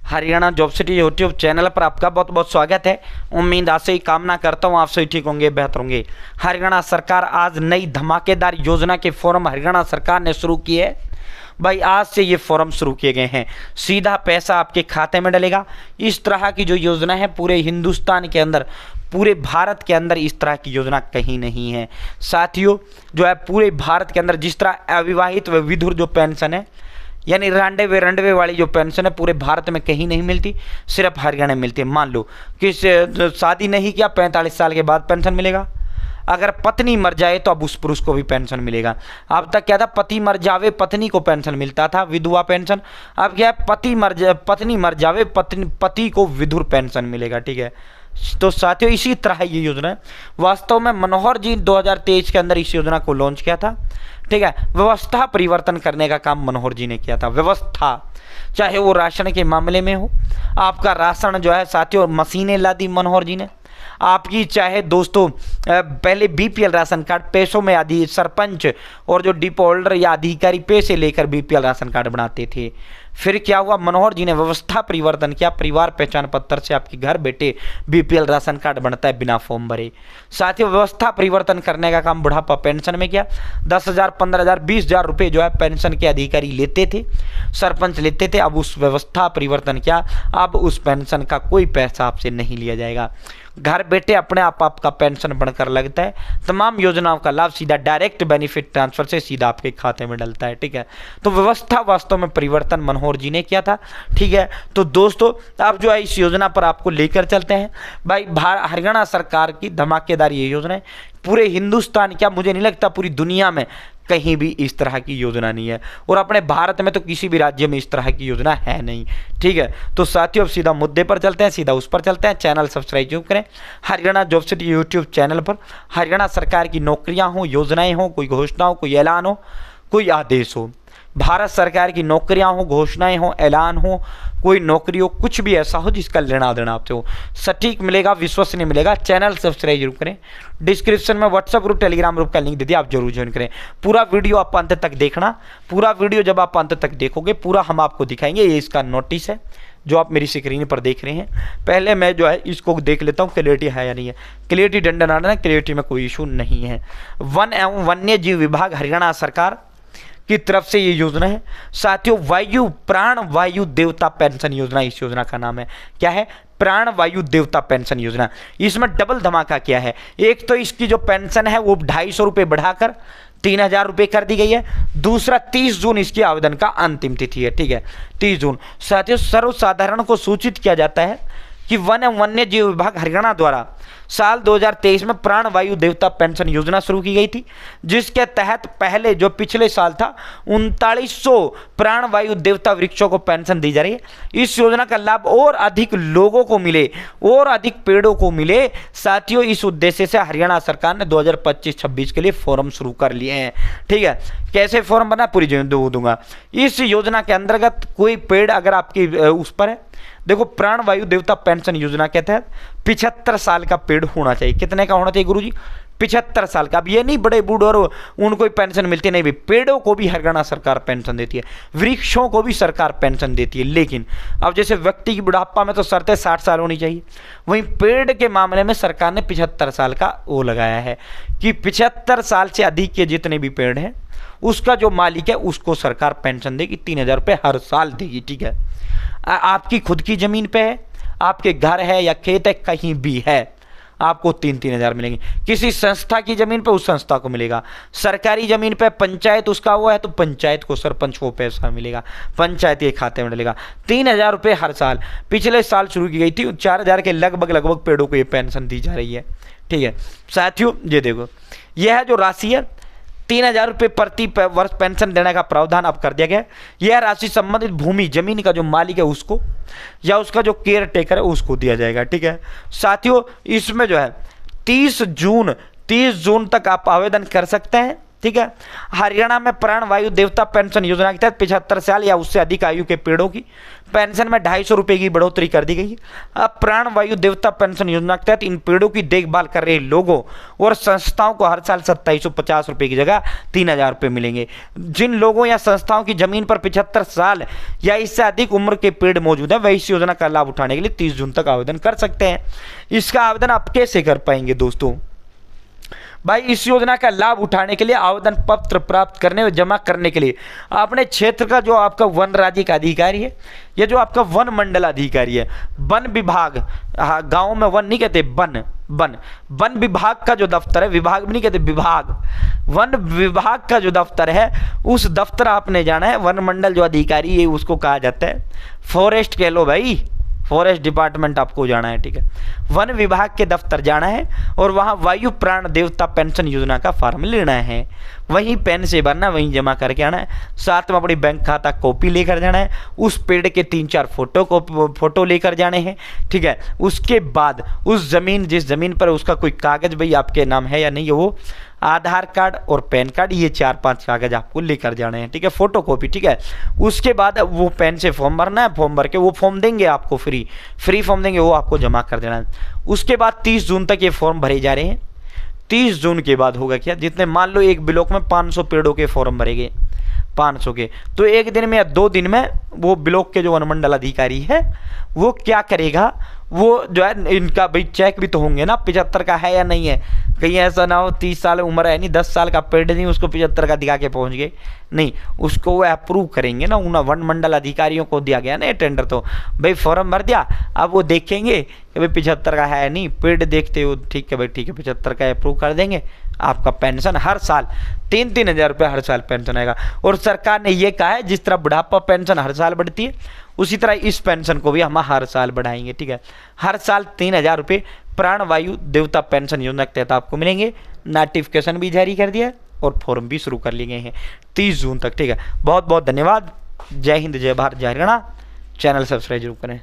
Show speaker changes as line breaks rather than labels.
Haryana job city YouTube channel पर आपका बहुत बहुत स्वागत है। उम्मीद आशा ही कामना करता हूँ आप सभी ठीक होंगे, बेहतर होंगे। हरियाणा सरकार आज नई धमाकेदार योजना के फॉर्म हरियाणा सरकार ने शुरू किए है। भाई आज से ये फॉर्म शुरू किए गए हैं, सीधा पैसा आपके खाते में डलेगा। इस तरह की जो योजना है पूरे हिंदुस्तान के अंदर, पूरे भारत के अंदर इस तरह की योजना कहीं नहीं है साथियों। जो है पूरे भारत के अंदर जिस तरह अविवाहित व विधुर जो पेंशन है, यानी रंडवे वाली जो पेंशन है, पूरे भारत में कहीं नहीं मिलती, सिर्फ हरियाणा में मिलती है। मान लो कि शादी नहीं किया, 45 साल के बाद पेंशन मिलेगा। अगर पत्नी मर जाए तो अब उस पुरुष को भी पेंशन मिलेगा। अब तक क्या था, पति मर जावे पत्नी को पेंशन मिलता था, विधवा पेंशन। अब क्या है, पत्नी मर जावे पति को विधुर पेंशन मिलेगा। ठीक है, तो साथियों इसी तरह ये योजना है। वास्तव में मनोहर जी 2023 के अंदर इस योजना को लॉन्च किया था। ठीक है, व्यवस्था परिवर्तन करने का काम मनोहर जी ने किया था। व्यवस्था, चाहे वो राशन के मामले में हो, आपका राशन जो है साथियों मशीनें ला दी मनोहर जी ने। आपकी चाहे दोस्तों पहले बीपीएल राशन कार्ड पैसों में आदि सरपंच और जो डिपो होल्डर या अधिकारी पैसे लेकर बीपीएल राशन कार्ड बनाते थे। फिर क्या हुआ, मनोहर जी ने व्यवस्था परिवर्तन किया, परिवार पहचान पत्र से आपके घर बैठे बीपीएल राशन कार्ड बनता है बिना फॉर्म भरे। साथियों व्यवस्था परिवर्तन करने का काम बुढ़ापा पेंशन में किया। 10,000, 15,000, 20,000 रुपये जो है पेंशन के अधिकारी लेते थे, सरपंच लेते थे। अब उस व्यवस्था परिवर्तन किया, अब उस पेंशन का कोई पैसा आपसे नहीं लिया जाएगा। घर बैठे अपने आप आपका पेंशन बनकर लगता है। तमाम योजनाओं का लाभ सीधा डायरेक्ट बेनिफिट ट्रांसफर से सीधा आपके खाते में डलता है। ठीक है, तो व्यवस्था वास्तव में परिवर्तन मनोहर जी ने किया था। ठीक है, तो दोस्तों अब जो है इस योजना पर आपको लेकर चलते हैं। भाई हरियाणा सरकार की धमाकेदार ये योजना है। पूरे हिंदुस्तान, क्या मुझे नहीं लगता पूरी दुनिया में कहीं भी इस तरह की योजना नहीं है, और अपने भारत में तो किसी भी राज्य में इस तरह की योजना है नहीं। ठीक है, तो साथियों अब सीधा मुद्दे पर चलते हैं, सीधा उस पर चलते हैं। चैनल सब्सक्राइब जरूर करें। Haryana job city YouTube channel पर हरियाणा सरकार की नौकरियां हो, योजनाएं हो, कोई घोषणा हो, कोई ऐलान हो, कोई आदेश हो, भारत सरकार की नौकरियां हो, घोषणाएं हो, ऐलान हो, कोई नौकरी हो, कुछ भी ऐसा हो जिसका लेना देना आपसे हो, सटीक मिलेगा, विश्वसनीय मिलेगा। चैनल सब्सक्राइब जरूर करें। डिस्क्रिप्शन में व्हाट्सएप ग्रुप, टेलीग्राम ग्रुप का लिंक दे दिया, आप जरूर ज्वाइन करें। पूरा वीडियो आप अंत तक देखना। पूरा वीडियो जब आप अंत तक देखोगे, पूरा हम आपको दिखाएंगे। ये इसका नोटिस है जो आप मेरी स्क्रीन पर देख रहे हैं। पहले मैं जो है इसको देख लेता हूँ क्लियरिटी है या नहीं है। क्लियरिटी डंडन, क्लियरिटी में कोई इशू नहीं है। वन एवं वन्य जीव विभाग हरियाणा सरकार की तरफ से ये योजना है साथियों। प्राण वायु देवता पेंशन योजना इस योजना का नाम है। क्या है? प्राण वायु देवता पेंशन योजना। इसमें डबल धमाका क्या है, एक तो इसकी जो पेंशन है वो 250 रुपये बढ़ाकर 3,000 रुपये कर दी गई है। दूसरा 30 जून इसकी आवेदन का अंतिम तिथि है। ठीक है, 30 जून। साथियों सर्वसाधारण को सूचित किया जाता है कि वन एवं वन्य जीव विभाग हरियाणा द्वारा साल 2023 में प्राण वायु देवता पेंशन योजना शुरू की गई थी, जिसके तहत पहले जो पिछले साल था 3900 प्राण वायु देवता वृक्षों को पेंशन दी जा रही है। इस योजना का लाभ और अधिक लोगों को मिले और अधिक पेड़ों को मिले साथियों, इस उद्देश्य से हरियाणा सरकार ने 2025-26 के लिए फॉर्म शुरू कर लिए हैं। ठीक है, कैसे फॉर्म बना पूरी दूंगा। इस योजना के अंतर्गत कोई पेड़ अगर आपकी उस पर है, देखो प्राण वायु देवता पेंशन योजना के तहत 75 साल का पेड़ होना चाहिए। कितने का होना चाहिए गुरुजी? 75 साल का। अब ये नहीं बड़े बूढ़े और उनको ही पेंशन मिलती नहीं, भी पेड़ों को भी हरियाणा सरकार पेंशन देती है, वृक्षों को भी सरकार पेंशन देती है। लेकिन अब जैसे व्यक्ति की बुढ़ापा में तो शर्तें 60 साल होनी चाहिए, वहीं पेड़ के मामले में सरकार ने 75 साल का वो लगाया है कि 75 साल से अधिक के जितने भी पेड़ हैं उसका जो मालिक है उसको सरकार पेंशन देगी, 3,000 रुपये हर साल देगी। ठीक है, आपकी खुद की जमीन पे है, आपके घर है या खेत है, कहीं भी है, आपको 3,000 मिलेंगे। किसी संस्था की जमीन पे उस संस्था को मिलेगा। सरकारी जमीन पे पंचायत उसका हुआ है तो पंचायत को, सरपंच को पैसा मिलेगा, पंचायत के खाते में डलेगा। 3,000 रुपये हर साल। पिछले साल शुरू की गई थी, 4,000 के लगभग पेड़ों को ये पेंशन दी जा रही है। ठीक है साथियों, ये देखो यह जो राशि है 3,000 रुपये प्रति वर्ष पेंशन देने का प्रावधान अब कर दिया गया है। यह राशि संबंधित भूमि जमीन का जो मालिक है उसको या उसका जो केयर टेकर है उसको दिया जाएगा। ठीक है साथियों, इसमें जो है 30 जून तक आप आवेदन कर सकते हैं। ठीक है। हरियाणा में प्राण वायु देवता पेंशन योजना के तहत 75 साल या उससे अधिक आयु के पेड़ों की पेंशन में 250 रुपये की बढ़ोतरी कर दी गई है। अब प्राण वायु देवता पेंशन योजना के तहत इन पेड़ों की देखभाल कर रहे लोगों और संस्थाओं को हर साल 2750 रुपये की जगह 3000 रुपये मिलेंगे। जिन लोगों या संस्थाओं की जमीन पर 75 साल या इससे अधिक उम्र के पेड़ मौजूद है वह इस योजना का लाभ उठाने के लिए 30 जून तक आवेदन कर सकते हैं। इसका आवेदन आप कैसे कर पाएंगे दोस्तों? भाई इस योजना का लाभ उठाने के लिए आवेदन पत्र प्राप्त करने और जमा करने के लिए अपने क्षेत्र का जो आपका वन राज्य का अधिकारी है या जो आपका वन मंडल अधिकारी है, वन विभाग, गाँव में वन नहीं कहते, वन विभाग का जो दफ्तर है, विभाग भी नहीं कहते, विभाग, वन विभाग का जो दफ्तर है उस दफ्तर आपने जाना है। वन मंडल जो अधिकारी है उसको कहा जाता है फॉरेस्ट, कह लो भाई, फॉरेस्ट डिपार्टमेंट आपको जाना है, ठीक है। वन विभाग के दफ्तर जाना है और वहाँ वायु प्राण देवता पेंशन योजना का फॉर्म लेना है, वहीं पेन से भरना, वहीं जमा करके आना है। साथ में अपनी बैंक खाता कॉपी लेकर जाना है, उस पेड़ के 3-4 फोटो लेकर जाने हैं, ठीक है। उसके बाद उस जमीन, जिस जमीन पर उसका कोई कागज भाई आपके नाम है या नहीं है, वो आधार कार्ड और पैन कार्ड, ये 4-5 कागज आपको लेकर जाने हैं, ठीक है, फोटो कॉपी, ठीक है। उसके बाद वो पेन से फॉर्म भरना है, फॉर्म भर के वो फॉर्म देंगे आपको, फ्री फॉर्म देंगे, वो आपको जमा कर देना है। उसके बाद 30 जून तक ये फॉर्म भरे जा रहे हैं। 30 जून के बाद होगा क्या, जितने मान लो एक ब्लॉक में 500 पेड़ों के फॉर्म भरेंगे, 500 के, तो एक दिन में या 2 दिन में वो ब्लॉक के जो वनमंडल अधिकारी है वो क्या करेगा, वो जो है इनका भाई चेक भी तो होंगे ना 75 का है या नहीं है। कहीं ऐसा ना हो 30 साल उम्र है नहीं, 10 साल का पेड़ नहीं, उसको 75 का दिखा के पहुंच गए, नहीं, उसको वो अप्रूव करेंगे ना, उन वन मंडल अधिकारियों को दिया गया ना टेंडर, तो भाई फॉर्म भर दिया, अब वो देखेंगे कि भाई 75 का है नहीं, पेड़ देखते हो, ठीक है भाई, ठीक है 75 का अप्रूव कर देंगे, आपका पेंशन हर साल 3-3 हज़ार रुपये हर साल पेंशन आएगा। और सरकार ने ये कहा है जिस तरह बुढ़ापा पेंशन हर साल बढ़ती है उसी तरह इस पेंशन को भी हम हर साल बढ़ाएंगे, ठीक है। हर साल 3000 रुपये प्राण वायु देवता पेंशन योजना के तहत आपको मिलेंगे। नोटिफिकेशन भी जारी कर दिया है और फॉर्म भी शुरू कर लिए गए हैं 30 जून तक, ठीक है। बहुत बहुत धन्यवाद। जय हिंद, जय भारत, जय हरियाणा। चैनल सब्सक्राइब जरूर करें।